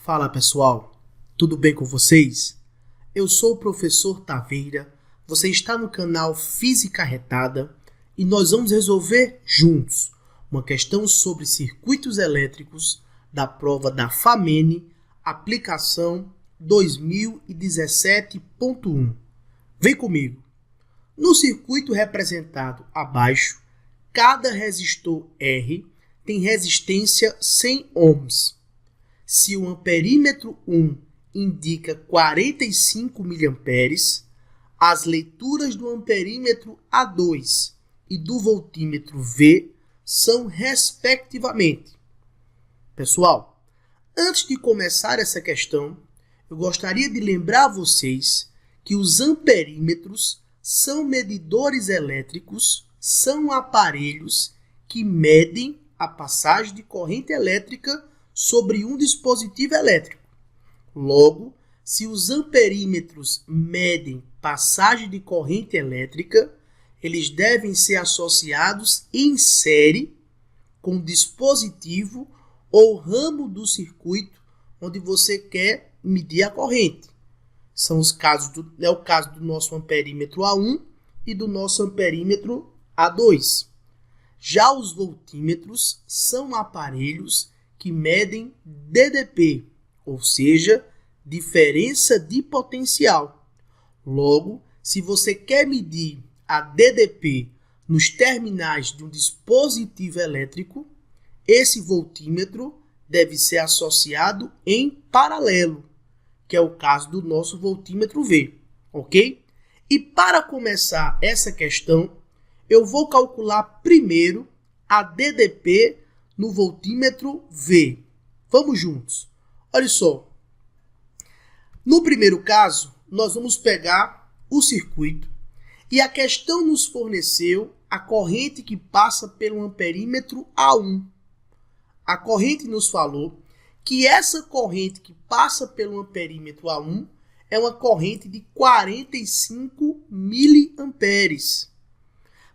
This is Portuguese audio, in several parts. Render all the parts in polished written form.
Fala pessoal, tudo bem com vocês? Eu sou o professor Taveira, você está no canal Física Retada e nós vamos resolver juntos uma questão sobre circuitos elétricos da prova da FAMENE, aplicação 2017.1. Vem comigo! No circuito representado abaixo, cada resistor R tem resistência 100 ohms. Se o amperímetro 1 indica 45 mA, as leituras do amperímetro A2 e do voltímetro V são respectivamente. Pessoal, antes de começar essa questão, eu gostaria de lembrar a vocês que os amperímetros são medidores elétricos, são aparelhos que medem a passagem de corrente elétrica sobre um dispositivo elétrico. Logo, se os amperímetros medem passagem de corrente elétrica, eles devem ser associados em série com o dispositivo ou ramo do circuito onde você quer medir a corrente. São os casos é o caso do nosso amperímetro A1 e do nosso amperímetro A2. Já os voltímetros são aparelhos que medem DDP, ou seja, diferença de potencial. Logo, se você quer medir a DDP nos terminais de um dispositivo elétrico, esse voltímetro deve ser associado em paralelo, que é o caso do nosso voltímetro V, ok? E para começar essa questão, eu vou calcular primeiro a DDP no voltímetro V. Vamos juntos. Olha só. No primeiro caso, nós vamos pegar o circuito e a questão nos forneceu a corrente que passa pelo amperímetro A1. A corrente nos falou que essa corrente que passa pelo amperímetro A1 é uma corrente de 45 miliamperes.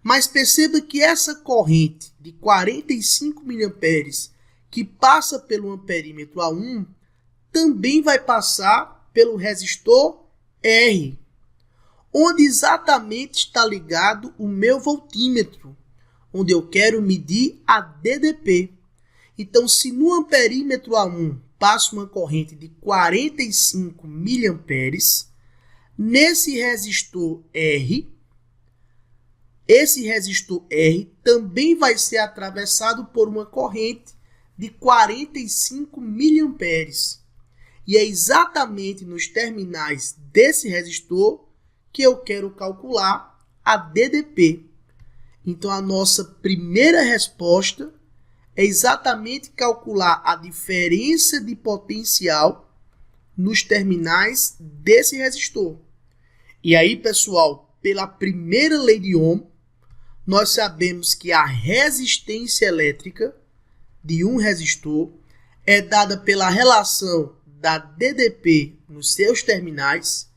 Mas perceba que essa corrente de 45 miliamperes que passa pelo amperímetro A1 também vai passar pelo resistor R, onde exatamente está ligado o meu voltímetro, onde eu quero medir a DDP. Então, se no amperímetro A1 passa uma corrente de 45 miliamperes, nesse resistor R, esse resistor R também vai ser atravessado por uma corrente de 45 miliamperes. E é exatamente nos terminais desse resistor que eu quero calcular a DDP. Então, a nossa primeira resposta é exatamente calcular a diferença de potencial nos terminais desse resistor. E aí, pessoal, pela primeira lei de Ohm, nós sabemos que a resistência elétrica de um resistor é dada pela relação da DDP nos seus terminais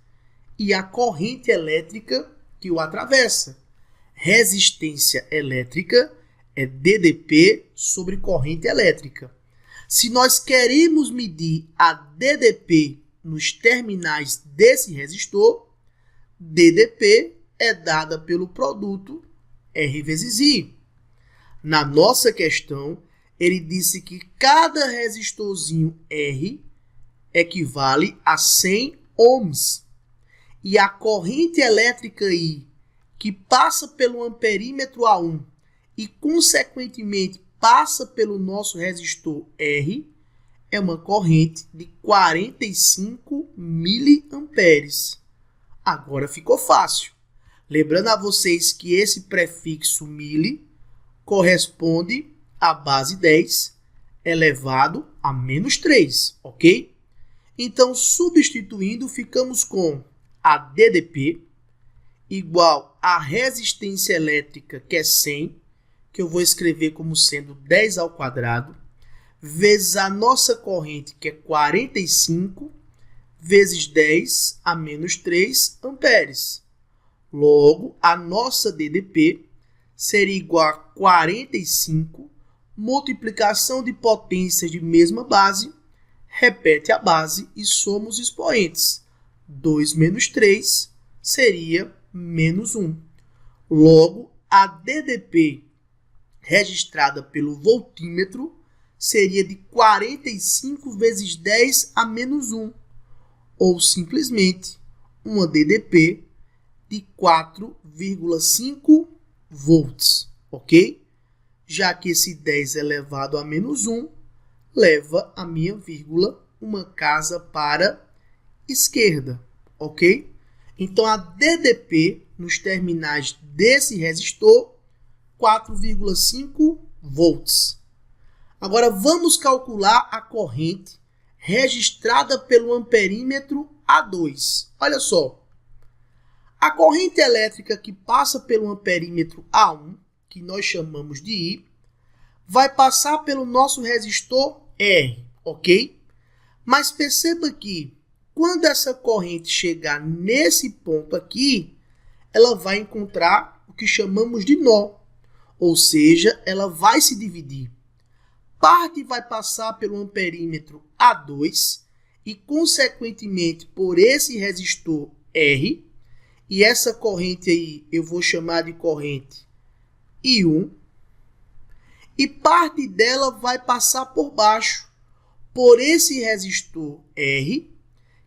e a corrente elétrica que o atravessa. Resistência elétrica é DDP sobre corrente elétrica. Se nós queremos medir a DDP nos terminais desse resistor, DDP é dada pelo produto R vezes I. Na nossa questão, ele disse que cada resistorzinho R equivale a 100 ohms. E a corrente elétrica I, que passa pelo amperímetro A1 e, consequentemente, passa pelo nosso resistor R, é uma corrente de 45 miliamperes. Agora ficou fácil. Lembrando a vocês que esse prefixo mili corresponde à base 10 elevado a menos 3, ok? Então, substituindo, ficamos com a DDP igual à resistência elétrica, que é 100, que eu vou escrever como sendo 10 ao quadrado, vezes a nossa corrente, que é 45, vezes 10 a menos 3 amperes. Logo, a nossa DDP seria igual a 45 multiplicação de potências de mesma base, repete a base e soma os expoentes. 2 menos 3 seria menos 1. Logo, a DDP registrada pelo voltímetro seria de 45 vezes 10 a menos 1, ou simplesmente uma DDP de 4,5 volts, ok? Já que esse 10 elevado a menos 1 leva a minha vírgula uma casa para a esquerda, ok? Então, a DDP nos terminais desse resistor, 4,5 volts. Agora, vamos calcular a corrente registrada pelo amperímetro A2. Olha só, a corrente elétrica que passa pelo amperímetro A1, que nós chamamos de I, vai passar pelo nosso resistor R, ok? Mas perceba que quando essa corrente chegar nesse ponto aqui, ela vai encontrar o que chamamos de nó, ou seja, ela vai se dividir. Parte vai passar pelo amperímetro A2 e, consequentemente, por esse resistor R, e essa corrente aí eu vou chamar de corrente I1, e parte dela vai passar por baixo, por esse resistor R,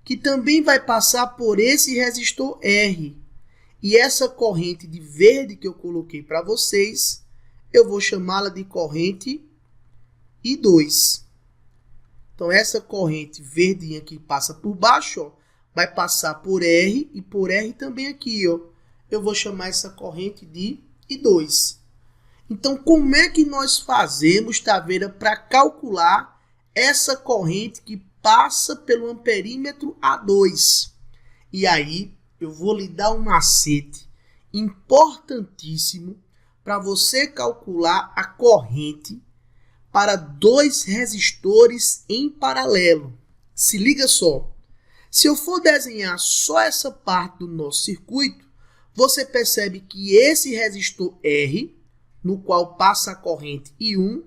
que também vai passar por esse resistor R. E essa corrente de verde que eu coloquei para vocês, eu vou chamá-la de corrente I2. Então, essa corrente verdinha que passa por baixo, ó, vai passar por R e por R também aqui, ó. Eu vou chamar essa corrente de I2. Então, como é que nós fazemos, Taveira, para calcular essa corrente que passa pelo amperímetro A2? E aí, eu vou lhe dar um macete importantíssimo para você calcular a corrente para dois resistores em paralelo. Se liga só. Se eu for desenhar só essa parte do nosso circuito, você percebe que esse resistor R, no qual passa a corrente I1,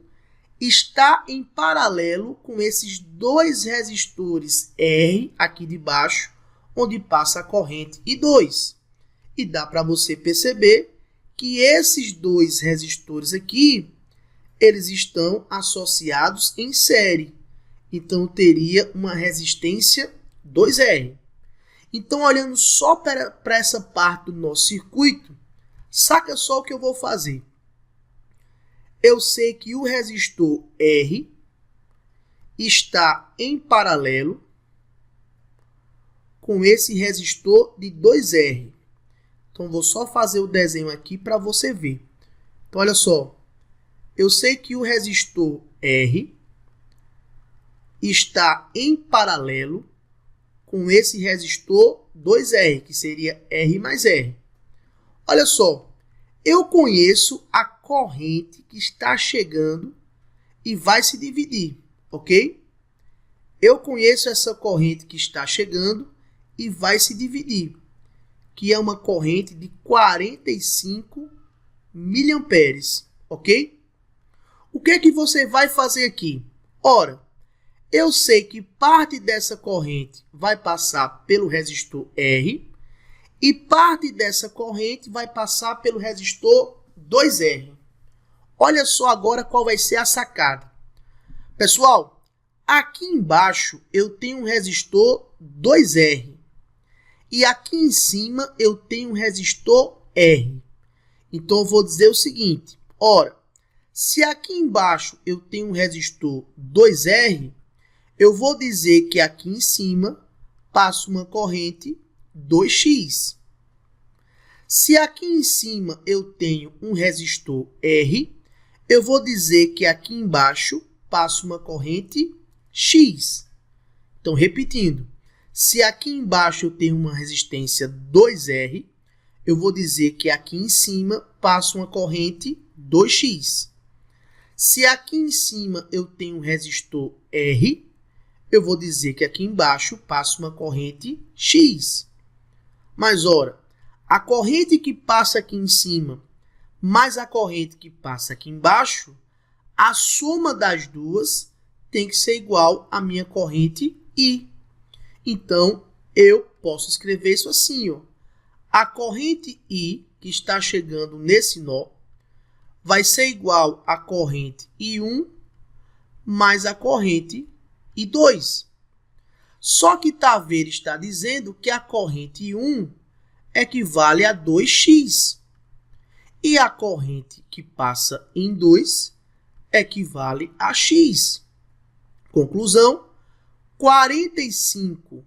está em paralelo com esses dois resistores R aqui de baixo, onde passa a corrente I2. E dá para você perceber que esses dois resistores aqui, eles estão associados em série. Então, teria uma resistência 2R. Então, olhando só para essa parte do nosso circuito, saca só o que eu vou fazer. Eu sei que o resistor R está em paralelo com esse resistor de 2R. Então, vou só fazer o desenho aqui para você ver. Então, olha só. Eu sei que o resistor R está em paralelo com esse resistor 2R, que seria R mais R. Olha só, eu conheço a corrente que está chegando e vai se dividir, ok? Eu conheço essa corrente que está chegando e vai se dividir, que é uma corrente de 45 miliamperes, ok? O que é que você vai fazer aqui? Ora, eu sei que parte dessa corrente vai passar pelo resistor R e parte dessa corrente vai passar pelo resistor 2R. Olha só agora qual vai ser a sacada. Pessoal, aqui embaixo eu tenho um resistor 2R e aqui em cima eu tenho um resistor R. Então eu vou dizer o seguinte, ora, se aqui embaixo eu tenho um resistor 2R, eu vou dizer que aqui em cima passa uma corrente 2X. Se aqui em cima eu tenho um resistor R, eu vou dizer que aqui embaixo passa uma corrente X. Então, repetindo, se aqui embaixo eu tenho uma resistência 2R, eu vou dizer que aqui em cima passa uma corrente 2X. Se aqui em cima eu tenho um resistor R, eu vou dizer que aqui embaixo passa uma corrente X. Mas, ora, a corrente que passa aqui em cima mais a corrente que passa aqui embaixo, a soma das duas tem que ser igual à minha corrente I. Então, eu posso escrever isso assim, ó. A corrente I, que está chegando nesse nó, vai ser igual à corrente I1 mais a corrente I2. Só que Taveira está dizendo que a corrente I1 equivale a 2x. E a corrente que passa em 2 equivale a x. Conclusão, 45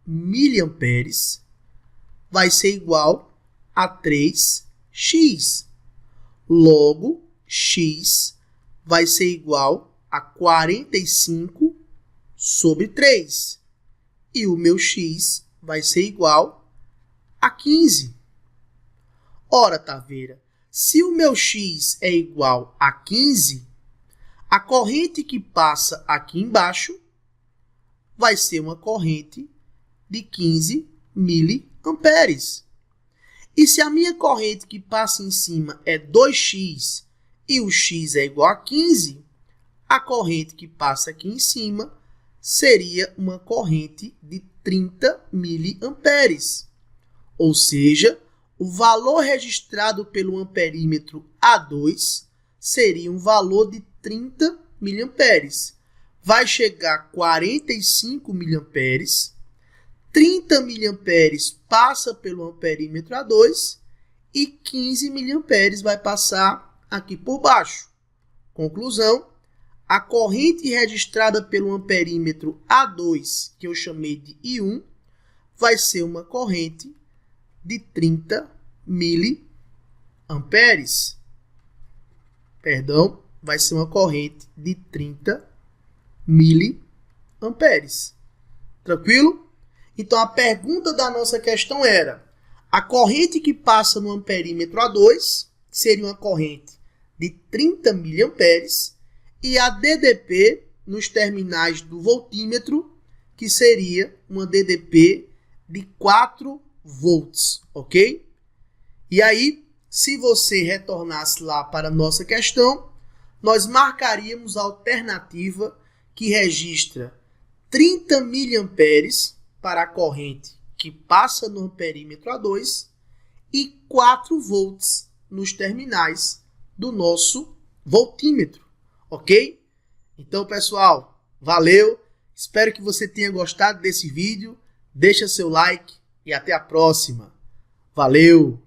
miliamperes vai ser igual a 3x. Logo, x vai ser igual a 45 sobre 3. E o meu x vai ser igual a 15. Ora, Taveira, se o meu x é igual a 15, a corrente que passa aqui embaixo vai ser uma corrente de 15 miliamperes. E se a minha corrente que passa em cima é 2x e o x é igual a 15, a corrente que passa aqui em cima seria uma corrente de 30 miliamperes. Ou seja, o valor registrado pelo amperímetro A2 seria um valor de 30 miliamperes. Vai chegar a 45 miliamperes. 30 miliamperes passa pelo amperímetro A2 e 15 miliamperes vai passar aqui por baixo. Conclusão, a corrente registrada pelo amperímetro A2, que eu chamei de I1, vai ser uma corrente de 30 miliamperes. Perdão, vai ser uma corrente de 30 miliamperes. Tranquilo? Então, a pergunta da nossa questão era: a corrente que passa no amperímetro A2 seria uma corrente de 30 miliamperes e a DDP nos terminais do voltímetro, que seria uma DDP de 4 volts, ok? E aí, se você retornasse lá para a nossa questão, nós marcaríamos a alternativa que registra 30 miliamperes para a corrente que passa no amperímetro A2 e 4 volts nos terminais do nosso voltímetro, ok? Então, pessoal, valeu! Espero que você tenha gostado desse vídeo. Deixa seu like e até a próxima. Valeu!